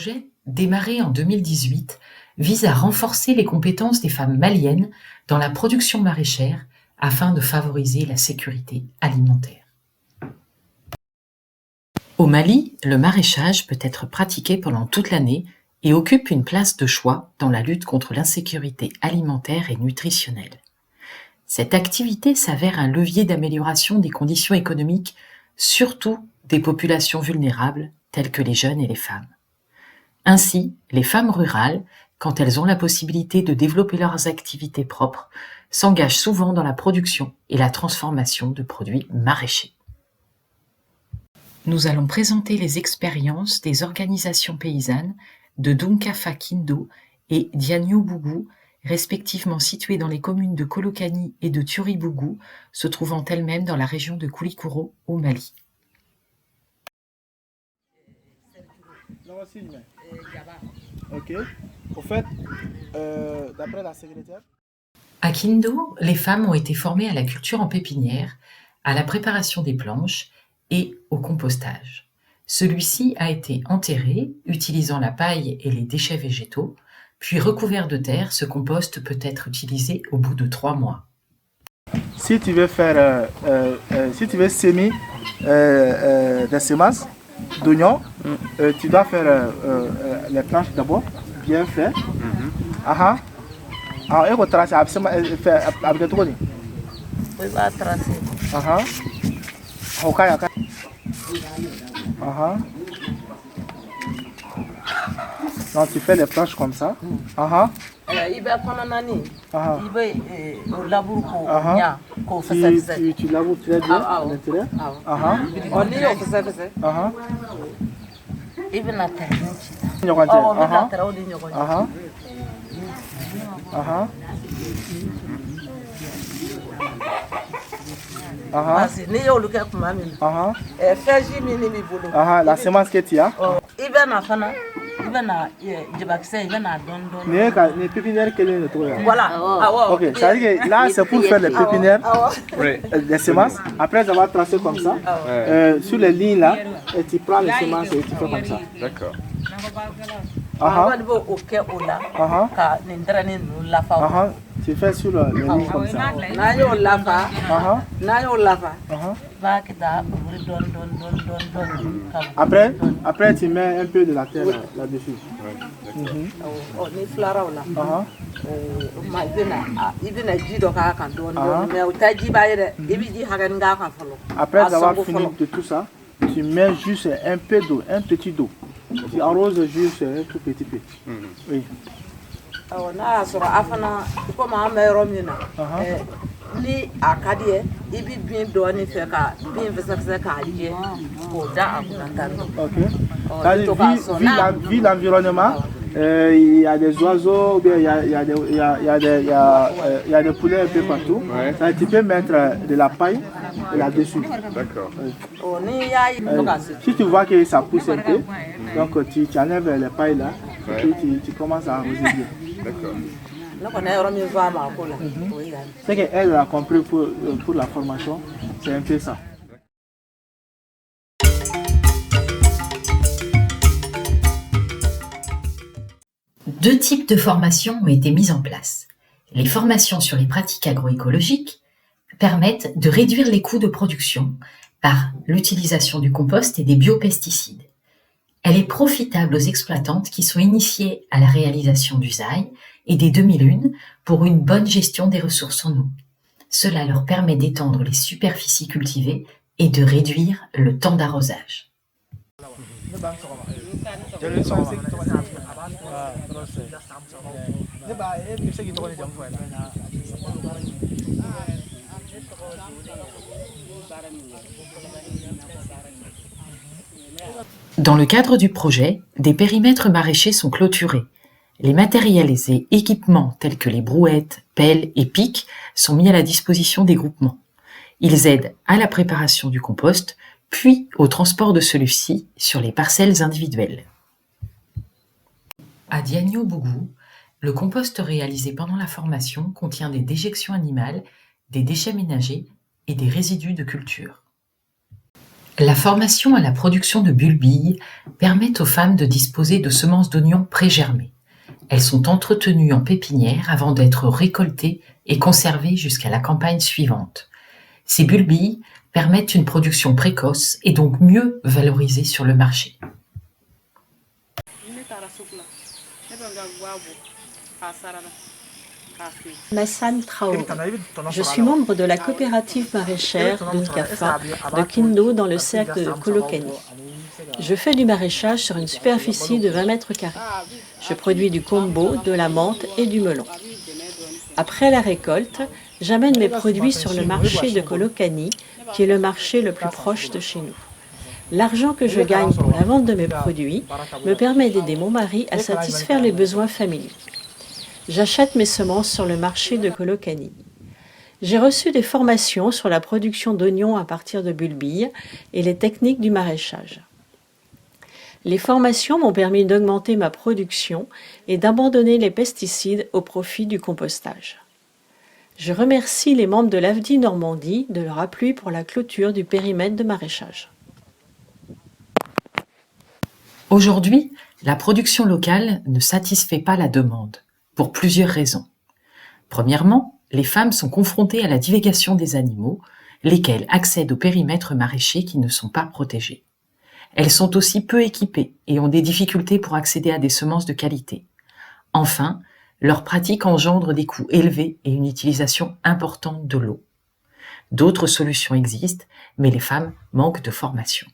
projet, démarré en 2018, vise à renforcer les compétences des femmes maliennes dans la production maraîchère afin de favoriser la sécurité alimentaire. Au Mali, le maraîchage peut être pratiqué pendant toute l'année et occupe une place de choix dans la lutte contre l'insécurité alimentaire et nutritionnelle. Cette activité s'avère un levier d'amélioration des conditions économiques, surtout des populations vulnérables telles que les jeunes et les femmes. Ainsi, les femmes rurales, quand elles ont la possibilité de développer leurs activités propres, s'engagent souvent dans la production et la transformation de produits maraîchers. Nous allons présenter les expériences des organisations paysannes de Dunkafa Kindo et Diagnobougou, respectivement situées dans les communes de Kolokani et de Turibougou, se trouvant elles-mêmes dans la région de Koulikoro, au Mali. Ok. Au fait, d'après la secrétaire. À Kindo, les femmes ont été formées à la culture en pépinière, à la préparation des planches et au compostage. Celui-ci a été enterré, utilisant la paille et les déchets végétaux, puis recouvert de terre, ce compost peut être utilisé au bout de 3 mois. Si tu veux faire, si tu veux semer des semences d'oignons, tu dois faire les planches d'abord, bien fait. Ah, et on trace avec le trou. Oui, va tracer. Donc tu fais les planches comme ça. Il va prendre nani. Il va au labour pour faire ça. Tu laboures très bien à l'intérieur. On y a fait ça. Il va la terre. On va la terre. La semence que tu as. Les pépinières que les voilà. Ok, ça veut dire que là c'est pour faire les pépinières, les semences. Après avoir tracé comme ça, sur les lignes là, et tu prends les semences et tu fais comme ça. D'accord. Tu fais sur les lignes comme ça. Après tu mets un peu de la terre là-dessus. Après avoir fini de tout ça, tu mets juste un peu d'eau, un petit d'eau. Tu arroses juste un tout petit peu. Oui. Ni a ka di ye i bɛ bin dɔɔni fɛ ka bin fɛsɛfɛsɛ k'a jɛ k'o da a kunna tan. Vu l'environnement, il y a des oiseaux, il y a des poulets un peu partout. Ouais. Tu peux mettre de la paille là-dessus. D'accord. Si tu vois que ça pousse un peu, donc tu enlèves les pailles là, et puis tu commences à arroser bien. D'accord. Ce qu'elle a compris pour la formation, c'est un peu ça. Deux types de formations ont été mises en place. Les formations sur les pratiques agroécologiques permettent de réduire les coûts de production par l'utilisation du compost et des biopesticides. Elle est profitable aux exploitantes qui sont initiées à la réalisation d'usailles et des demi-lunes pour une bonne gestion des ressources en eau. Cela leur permet d'étendre les superficies cultivées et de réduire le temps d'arrosage. Dans le cadre du projet, des périmètres maraîchers sont clôturés. Les matériels et équipements tels que les brouettes, pelles et pics sont mis à la disposition des groupements. Ils aident à la préparation du compost, puis au transport de celui-ci sur les parcelles individuelles. À Diagnobougou, le compost réalisé pendant la formation contient des déjections animales, des déchets ménagers et des résidus de culture. La formation à la production de bulbilles permet aux femmes de disposer de semences d'oignons pré-germées. Elles sont entretenues en pépinière avant d'être récoltées et conservées jusqu'à la campagne suivante. Ces bulbilles permettent une production précoce et donc mieux valorisée sur le marché. Massane Traoré. Je suis membre de la coopérative maraîchère d'Unkafa de Kindo dans le cercle de Kolokani. Je fais du maraîchage sur une superficie de 20 mètres carrés. Je produis du kombo, de la menthe et du melon. Après la récolte, j'amène mes produits sur le marché de Kolokani, qui est le marché le plus proche de chez nous. L'argent que je gagne pour la vente de mes produits me permet d'aider mon mari à satisfaire les besoins familiaux. J'achète mes semences sur le marché de Kolokani. J'ai reçu des formations sur la production d'oignons à partir de bulbilles et les techniques du maraîchage. Les formations m'ont permis d'augmenter ma production et d'abandonner les pesticides au profit du compostage. Je remercie les membres de l'AFDI Normandie de leur appui pour la clôture du périmètre de maraîchage. Aujourd'hui, la production locale ne satisfait pas la demande, pour plusieurs raisons. Premièrement, les femmes sont confrontées à la divagation des animaux, lesquels accèdent aux périmètres maraîchers qui ne sont pas protégés. Elles sont aussi peu équipées et ont des difficultés pour accéder à des semences de qualité. Enfin, leurs pratiques engendrent des coûts élevés et une utilisation importante de l'eau. D'autres solutions existent, mais les femmes manquent de formation.